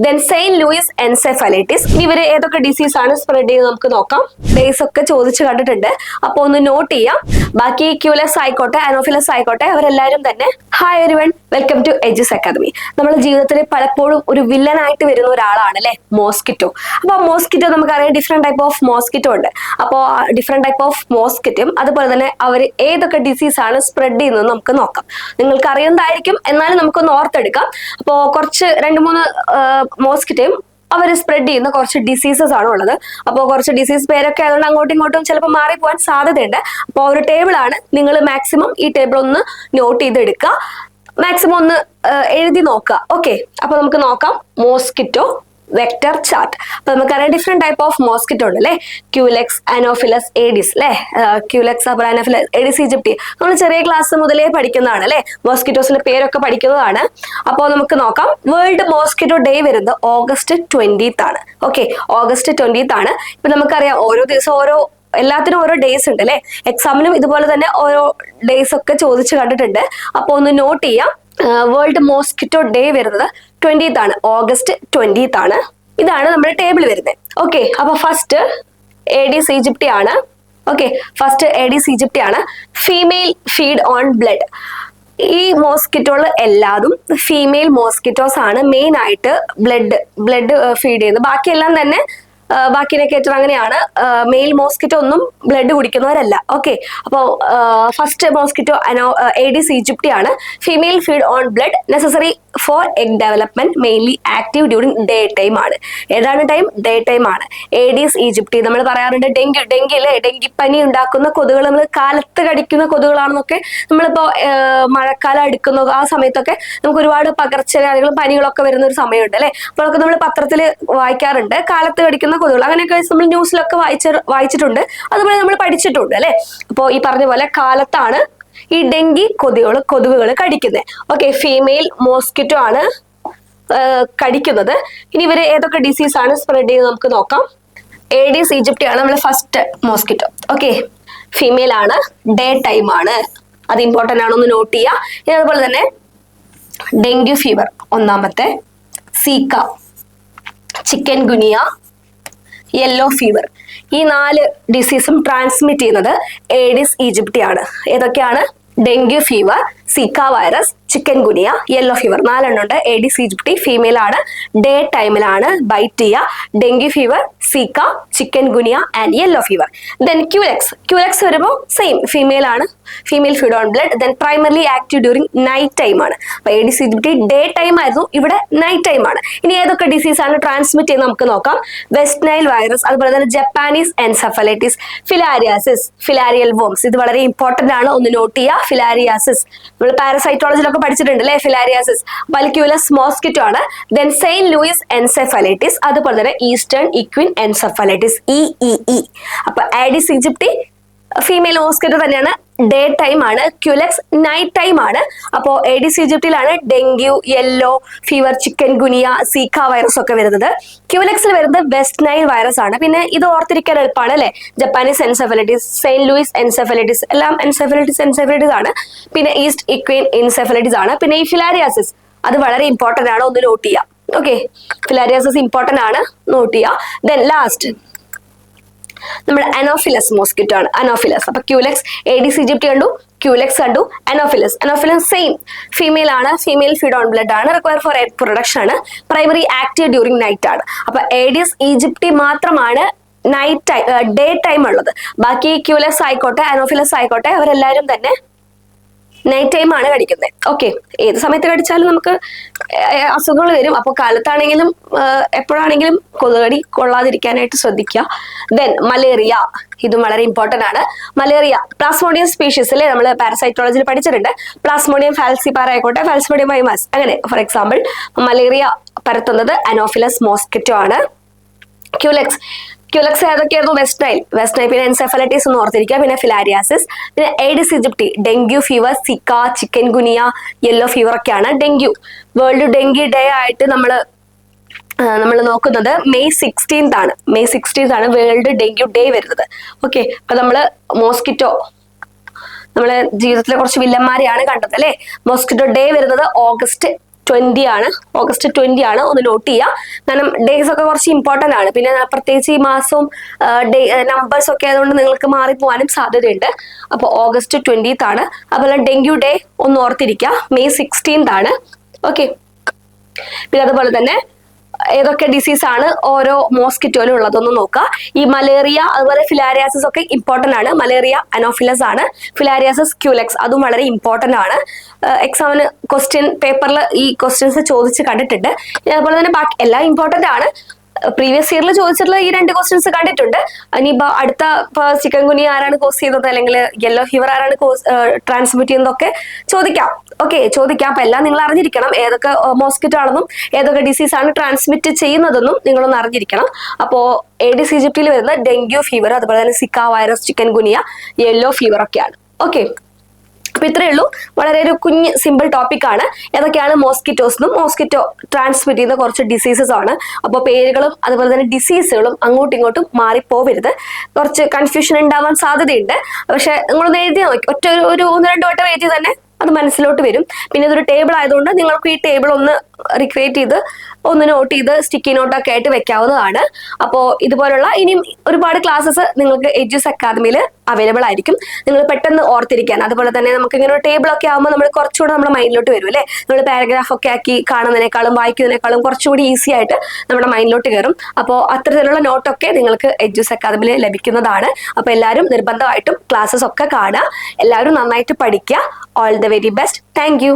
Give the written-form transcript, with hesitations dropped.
Then Saint Louis encephalitis. ഇവര് ഏതൊക്കെ disease ആണ് സ്പ്രെഡ് ചെയ്യുന്നത് നമുക്ക് നോക്കാം. ഡേയ്സ് ഒക്കെ ചോദിച്ചു കണ്ടിട്ടുണ്ട്, അപ്പൊ ഒന്ന് നോട്ട് ചെയ്യാം. ബാക്കി ക്യൂലെക്സ് ആയിക്കോട്ടെ അനോഫിലസ് ആയിക്കോട്ടെ അവരെല്ലാരും തന്നെ hi everyone, welcome to Aegis Academy. നമ്മുടെ ജീവിതത്തിൽ പലപ്പോഴും ഒരു വില്ലനായിട്ട് വരുന്ന ഒരാളാണ് അല്ലെ മോസ്കിറ്റോ. അപ്പൊ മോസ്കിറ്റോ നമുക്കറിയാം ഡിഫറെന്റ് ടൈപ്പ് ഓഫ് മോസ്കിറ്റോ ഉണ്ട്. അപ്പോൾ ഡിഫറെന്റ് ടൈപ്പ് ഓഫ് മോസ്കിറ്റും അതുപോലെ തന്നെ അവർ ഏതൊക്കെ ഡിസീസ് ആണ് സ്പ്രെഡ് ചെയ്യുന്നത് നമുക്ക് നോക്കാം. നിങ്ങൾക്ക് അറിയുന്നതായിരിക്കും, എന്നാലും നമുക്കൊന്ന് ഓർത്തെടുക്കാം. അപ്പോൾ കുറച്ച് 2-3 മോസ്കിറ്റയും അവർ സ്പ്രെഡ് ചെയ്യുന്ന കുറച്ച് ഡിസീസസ് ആണ് ഉള്ളത്. അപ്പോൾ കുറച്ച് ഡിസീസ് പേരൊക്കെ ആയതുകൊണ്ട് അങ്ങോട്ടും ഇങ്ങോട്ടും ചിലപ്പോൾ മാറിപ്പോകാൻ സാധ്യതയുണ്ട്. അപ്പോൾ ഒരു ടേബിൾ ആണ്, നിങ്ങൾ മാക്സിമം ഈ ടേബിൾ ഒന്ന് നോട്ട് ചെയ്തെടുക്കുക, മാക്സിമം ഒന്ന് എഴുതി നോക്കുക. ഓക്കെ, അപ്പൊ നമുക്ക് നോക്കാം മോസ്കിറ്റോ വെക്ടർ ചാർട്ട്. അപ്പൊ നമുക്കറിയാം ഡിഫറെന്റ് ടൈപ്പ് ഓഫ് മോസ്കിറ്റോ ഉണ്ട് അല്ലെ. ക്യൂലെക്സ്, അനോഫിലസ്, ഏഡിസ് അല്ലെ. ക്യൂലെക്സ്, അനോഫിലസ്, ഏഡിസ് ഈജിപ്തി നമ്മൾ ചെറിയ ക്ലാസ് മുതലേ പഠിക്കുന്നതാണ് അല്ലെ. മോസ്കിറ്റോസിന്റെ പേരൊക്കെ പഠിക്കുന്നതാണ്. അപ്പോൾ നമുക്ക് നോക്കാം. വേൾഡ് മോസ്കിറ്റോ ഡേ വരുന്നത് August 20th ആണ്. ഓക്കെ, August 20th ആണ്. ഇപ്പൊ നമുക്കറിയാം ഓരോ ദിവസം എല്ലാത്തിനും ഓരോ ഡേയ്സ് ഉണ്ട് അല്ലെ. എക്സാമിനും ഇതുപോലെ തന്നെ ഓരോ ഡേയ്സ് ഒക്കെ ചോദിച്ചു കണ്ടിട്ടുണ്ട്. അപ്പൊ ഒന്ന് നോട്ട് ചെയ്യാം. വേൾഡ് മോസ്കിറ്റോ ഡേ വരുന്നത് 20th ആണ്, August 20th ആണ്. ഇതാണ് നമ്മുടെ ടേബിൾ വരുന്നത്. ഓക്കെ, അപ്പൊ ഫസ്റ്റ് ഏഡിസ് ഈജിപ്തി ആണ്. ഓക്കെ, ഫസ്റ്റ് ഏഡിസ് ഈജിപ്തി ആണ്. Female feed on blood. ഈ മോസ്കിറ്റോകൾ എല്ലാതും ഫീമെയിൽ മോസ്കിറ്റോസ് ആണ് മെയിൻ ആയിട്ട് ബ്ലഡ് ഫീഡ് ചെയ്യുന്നത്. ബാക്കിയെല്ലാം തന്നെ ബാക്കിനെക്കേറ്റർ അങ്ങനെയാണ്. മെയിൽ മോസ്കിറ്റോ ഒന്നും ബ്ലഡ് കുടിക്കുന്നവരല്ല. ഓക്കെ, അപ്പോൾ ഫസ്റ്റ് മോസ്കിറ്റോ ഏഡിസ് ഈജിപ്തി ആണ്. Female feed on blood, necessary four egg development, mainly active during day time ആണ്. ഏതാണ് ടൈം? ഡേ ടൈം ആണ്. ഏഡിസ് ഈജിപ്തി നമ്മൾ പറയാറുണ്ട് ഡെങ്കി അല്ലേ, ഡെങ്കിപ്പനി ഉണ്ടാക്കുന്ന കൊതുകുകൾ നമ്മൾ കാലത്ത് കടിക്കുന്ന കൊതുകുകളാണെന്നൊക്കെ നമ്മളിപ്പോ മഴക്കാലം അടുക്കുന്ന ആ സമയത്തൊക്കെ നമുക്ക് ഒരുപാട് പകർച്ചവ്യാധികളും പനികളൊക്കെ വരുന്ന ഒരു സമയമുണ്ട് അല്ലെ. അപ്പോഴൊക്കെ നമ്മൾ പത്രത്തിൽ വായിക്കാറുണ്ട് കാലത്ത് കടിക്കുന്ന കൊതുകുകൾ, അങ്ങനെയൊക്കെ നമ്മൾ ന്യൂസിലൊക്കെ വായിച്ചിട്ടുണ്ട്, അതുപോലെ നമ്മൾ പഠിച്ചിട്ടുണ്ട് അല്ലെ. അപ്പോൾ ഈ പറഞ്ഞ പോലെ കാലത്താണ് ഈ ഡെങ്കി കൊതുകുകൾ കടിക്കുന്നത്. ഓക്കെ, ഫീമെയിൽ മോസ്കിറ്റോ ആണ് കടിക്കുന്നത്. ഇനി ഇവര് ഏതൊക്കെ ഡിസീസ് ആണ് സ്പ്രെഡ് ചെയ്യുന്നത് നമുക്ക് നോക്കാം. ഏഡിസ് ഈജിപ്തി ആണ് നമ്മളെ ഫസ്റ്റ് മോസ്കിറ്റോ. ഓക്കെ, ഫീമെയിൽ ആണ്, ഡേ ടൈം ആണ്, അത് ഇമ്പോർട്ടന്റ് ആണെന്ന് നോട്ട് ചെയ്യുക. ഇനി അതുപോലെ തന്നെ ഡെങ്കു ഫീവർ ഒന്നാമത്തെ, Zika, chikungunya, yellow fever. ഈ 4 ഡിസീസും ട്രാൻസ്മിറ്റ് ചെയ്യുന്നത് ഏഡിസ് ഈജിപ്തി ആണ്. ഏതൊക്കെയാണ്? Dengue fever, Zika virus, chikungunya, yellow fever. 4 എണ്ണം ഉണ്ട്. ഏഡിസ് ഈജിപ്തി ഫീമെയിൽ ആണ്, ഡേ ടൈമിലാണ് ബൈറ്റ് ചെയ്യുക. Dengue fever, Zika, chikungunya and yellow fever. Then Culex വരുമ്പോൾ സെയിം, ഫീമെയിൽ ആണ്, female feed on blood, then primarily active during night time ആണ്. അപ്പൊ Aedes ഈജിപ്തി day time ആയിരുന്നു, ഇവിടെ നൈറ്റ് ടൈം ആണ്. ഇനി ഏതൊക്കെ ഡിസീസ് ആണ് ട്രാൻസ്മിറ്റ് ചെയ്യുന്നത് നമുക്ക് നോക്കാം. വെസ്റ്റ് നൈൽ വൈറസ്, അതുപോലെ തന്നെ ജപ്പാനീസ് എൻസെഫലൈറ്റിസ്, ഫിലാരിയാസിസ്, ഫിലാരിയൽ വോംസ്. ഇത് വളരെ ഇമ്പോർട്ടന്റ് ആണ്, ഒന്ന് നോട്ട് ചെയ്യുക. ഫിലാരിയാസിസ് നമ്മൾ പാരസൈറ്റോളജിയിലൊക്കെ പഠിച്ചിട്ടുണ്ട് അല്ലെ. ഫിലാരിയാസിസ് ബൽക്യൂലസ് മോസ്കിറ്റോ ആണ്. ദെൻ സെയിന്റ് ലൂയിസ് എൻസെഫലൈറ്റിസ്, അതുപോലെ തന്നെ ഈസ്റ്റേൺ ഇക്വിൻ എൻസെഫലൈറ്റിസ്, EEE. അപ്പൊ ഏഡിസ് ഈജിപ്തി ഫീമെയിൽ മോസ്കിറ്റോ തന്നെയാണ്, ഡേ ടൈം ആണ്. ക്യൂലെക്സ് നൈറ്റ് ടൈം ആണ്. അപ്പോൾ ഏഡിസ് ഈജിപ്തിയിലാണ് dengue, yellow fever, chikungunya, Zika virus ഒക്കെ വരുന്നത്. ക്യൂലെക്സിൽ വരുന്നത് വെസ്റ്റ് നൈൽ വൈറസ് ആണ്. പിന്നെ ഇത് ഓർത്തിരിക്കാൻ എളുപ്പമാണ് അല്ലെ. Japanese encephalitis, Saint Louis encephalitis, എല്ലാം എൻസെഫലൈറ്റിസ് ആണ്. പിന്നെ ഈസ്റ്റ് ഇക്വൈൻ എൻസെഫലൈറ്റിസ് ആണ്. പിന്നെ ഈ ഫിലാരിയാസിസ് അത് വളരെ ഇമ്പോർട്ടന്റ് ആണ്, ഒന്ന് നോട്ട് ചെയ്യാം. ഓക്കെ, ഫിലാരിയാസിസ് ഇമ്പോർട്ടന്റ് ആണ്, നോട്ട് ചെയ്യാം. ദെൻ ലാസ്റ്റ് നമ്മുടെ അനോഫിലസ് മോസ്കിറ്റോ ആണ്. അനോഫിലസ്, അപ്പൊ ക്യൂലെക്സ് ഏഡിസ് ഈജിപ്തി കണ്ടു, ക്യൂലെക്സ് കണ്ടു, അനോഫിലസ് സെയിം, ഫീമെയിൽ ആണ്, ഫീമെയിൽ ഫീഡ് ഓൺ ബ്ലഡ് ആണ്, റിക്വയർ ഫോർ എഗ് പ്രൊഡക്ഷൻ ആണ്, പ്രൈമറി ആക്റ്റീവ് ഡ്യൂറിങ് നൈറ്റ് ആണ്. അപ്പൊ ഏഡിസ് ഈജിപ്തി മാത്രമാണ് ഡേ ടൈം ഉള്ളത്. ബാക്കി ക്യൂലെക്സ് ആയിക്കോട്ടെ അനോഫിലസ് ആയിക്കോട്ടെ അവരെല്ലാരും തന്നെ നൈറ്റ് ടൈം ആണ് കടിക്കുന്നത്. ഓക്കെ, ഏത് സമയത്ത് കടിച്ചാലും നമുക്ക് അസുഖങ്ങൾ വരും. അപ്പോൾ കാലത്താണെങ്കിലും എപ്പോഴാണെങ്കിലും കൊതുകടി കൊള്ളാതിരിക്കാനായിട്ട് ശ്രദ്ധിക്കുക. ദെൻ മലേറിയ, ഇതും വളരെ ഇമ്പോർട്ടന്റ് ആണ്. മലേറിയ പ്ലാസ്മോഡിയം സ്പീഷീസ് അല്ലേ, നമ്മൾ പാരസൈറ്റോളജിയിൽ പഠിച്ചിട്ടുണ്ട്. പ്ലാസ്മോഡിയം ഫാൽസിപാര ആയിക്കോട്ടെ, ഫാൽസിമോഡിയം വൈമസ്, അങ്ങനെ ഫോർ എക്സാമ്പിൾ മലേറിയ പരത്തുന്നത് അനോഫിലസ് മോസ്കിറ്റോ ആണ്. ക്യൂലെക്സ് ഏതൊക്കെയായിരുന്നു? വെസ്റ്റ് നൈൽ, പിന്നെ എൻസെഫലൈറ്റിസ് എന്ന് ഓർത്തിരിക്കുക, പിന്നെ ഫിലാരിയാസിസ്, പിന്നെ Aedes aegypti, dengue fever, Zika, chikungunya, yellow fever ഒക്കെയാണ്. ഡെങ്കു വേൾഡ് ഡെങ്കി ഡേ ആയിട്ട് നമ്മൾ നോക്കുന്നത് May 16th ആണ് വേൾഡ് ഡെങ്കു ഡേ വരുന്നത്. ഓക്കെ, അപ്പൊ നമ്മള് മോസ്കിറ്റോ നമ്മളെ ജീവിതത്തിലെ കുറച്ച് വില്ലന്മാരെയാണ് കണ്ടത് അല്ലെ. മോസ്കിറ്റോ ഡേ വരുന്നത് August 20 ആണ്, ഓഗസ്റ്റ് 20 ആണ്. ഒന്ന് നോട്ട് ചെയ്യുക. കാരണം ഡേയ്സ് ഒക്കെ കുറച്ച് ഇമ്പോർട്ടന്റ് ആണ്. പിന്നെ പ്രത്യേകിച്ച് ഈ മാസവും നമ്പേഴ്സ് ഒക്കെ ആയതുകൊണ്ട് നിങ്ങൾക്ക് മാറിപ്പോവാനും സാധ്യതയുണ്ട്. അപ്പോൾ ഓഗസ്റ്റ് 20 ആണ്. അതുപോലെ ഡെങ്കു ഡേ ഒന്ന് ഓർത്തിരിക്കുക, മെയ് 16 ആണ്. ഓക്കെ. പിന്നെ അതുപോലെ തന്നെ ഏതൊക്കെ ഡിസീസ് ആണ് ഓരോ മോസ്കിറ്റോയിലും ഉള്ളതൊന്ന് നോക്കുക. ഈ മലേറിയ അതുപോലെ ഫിലാരിയാസിസ് ഒക്കെ ഇമ്പോർട്ടന്റ് ആണ്. മലേറിയ അനോഫിലസ് ആണ്, ഫിലാരിയാസിസ് ക്യൂലെക്സ് അതും വളരെ ഇമ്പോർട്ടന്റ് ആണ്. എക്സാമിന് ക്വസ്റ്റ്യൻ പേപ്പറിൽ ഈ ക്വസ്റ്റ്യൻസ് ചോദിച്ച് കണ്ടിട്ടുണ്ട്. അതുപോലെ തന്നെ ബാക്കി എല്ലാം ഇമ്പോർട്ടന്റ് ആണ്. പ്രീവിയസ് ഇയറിൽ ചോദിച്ചിട്ടുള്ള ഈ 2 ക്വസ്റ്റ്യൻസ് കണ്ടിട്ടുണ്ട്. ഇനിയിപ്പോ അടുത്ത ചിക്കൻ ഗുനിയ ആരാണ് കോസ് ചെയ്തത്, അല്ലെങ്കിൽ യെല്ലോ ഫീവർ ആരാണ് ട്രാൻസ്മിറ്റ് ചെയ്യുന്നതൊക്കെ ചോദിക്കാം. ഓക്കെ, ചോദിക്കാം. അപ്പൊ എല്ലാം നിങ്ങൾ അറിഞ്ഞിരിക്കണം. ഏതൊക്കെ മോസ്കിറ്റോ ആണെന്നും ഏതൊക്കെ ഡിസീസ് ആണ് ട്രാൻസ്മിറ്റ് ചെയ്യുന്നതെന്നും നിങ്ങളൊന്ന് അറിഞ്ഞിരിക്കണം. അപ്പോ ഏഡിസ് ഈജിപ്തിൽ വരുന്ന ഡെങ്കു ഫീവർ, അതുപോലെ തന്നെ Zika virus, chikungunya, yellow fever ഒക്കെയാണ്. ഓക്കെ. അപ്പൊ ഇത്രയേ ഉള്ളൂ. വളരെ ഒരു കുഞ്ഞ് സിമ്പിൾ ടോപ്പിക് ആണ്. ഏതൊക്കെയാണ് മോസ്കിറ്റോസ്, മോസ്കിറ്റോ ട്രാൻസ്മിറ്റ് ചെയ്യുന്ന കുറച്ച് ഡിസീസസ് ആണ്. അപ്പോൾ പേരുകളും അതുപോലെ തന്നെ ഡിസീസുകളും അങ്ങോട്ടും ഇങ്ങോട്ടും മാറിപ്പോവരുത്. കുറച്ച് കൺഫ്യൂഷൻ ഉണ്ടാവാൻ സാധ്യതയുണ്ട്. പക്ഷെ നിങ്ങളൊന്ന് എഴുതി നോക്കി, ഒറ്റ ഒരു 1-2 വട്ടം എഴുതി തന്നെ അത് മനസ്സിലോട്ട് വരും. പിന്നെ ഇതൊരു ടേബിൾ ആയതുകൊണ്ട് നിങ്ങൾക്ക് ഈ ടേബിൾ ഒന്ന് റിക്രിയേറ്റ് ചെയ്ത് ഒന്ന് നോട്ട് ചെയ്ത് സ്റ്റിക്കി നോട്ടൊക്കെ ആയിട്ട് വെക്കാവുന്നതാണ്. അപ്പോൾ ഇതുപോലുള്ള ഇനിയും ഒരുപാട് ക്ലാസ്സസ് നിങ്ങൾക്ക് എഡ്യൂസ് അക്കാദമിയിൽ അവൈലബിൾ ആയിരിക്കും. നിങ്ങൾ പെട്ടെന്ന് ഓർത്തിരിക്കാൻ. അതുപോലെ തന്നെ നമുക്ക് ഇങ്ങനെ ഒരു ടേബിൾ ഒക്കെ ആകുമ്പോൾ നമ്മൾ കുറച്ചുകൂടെ നമ്മുടെ മൈൻഡിലോട്ട് വരും അല്ലേ. നമ്മൾ പാരഗ്രാഫ് ഒക്കെ ആക്കി കാണുന്നതിനേക്കാളും വായിക്കുന്നതിനേക്കാളും കുറച്ചുകൂടി ഈസി ആയിട്ട് നമ്മുടെ മൈൻഡിലോട്ട് കയറും. അപ്പോൾ അത്തരത്തിലുള്ള നോട്ടൊക്കെ നിങ്ങൾക്ക് എഡ്യൂസ് അക്കാദമിയിൽ ലഭിക്കുന്നതാണ്. അപ്പോൾ എല്ലാവരും നിർബന്ധമായിട്ടും ക്ലാസ്സസ് ഒക്കെ കാണുക. എല്ലാവരും നന്നായിട്ട് പഠിക്കുക. All the very best. Thank you.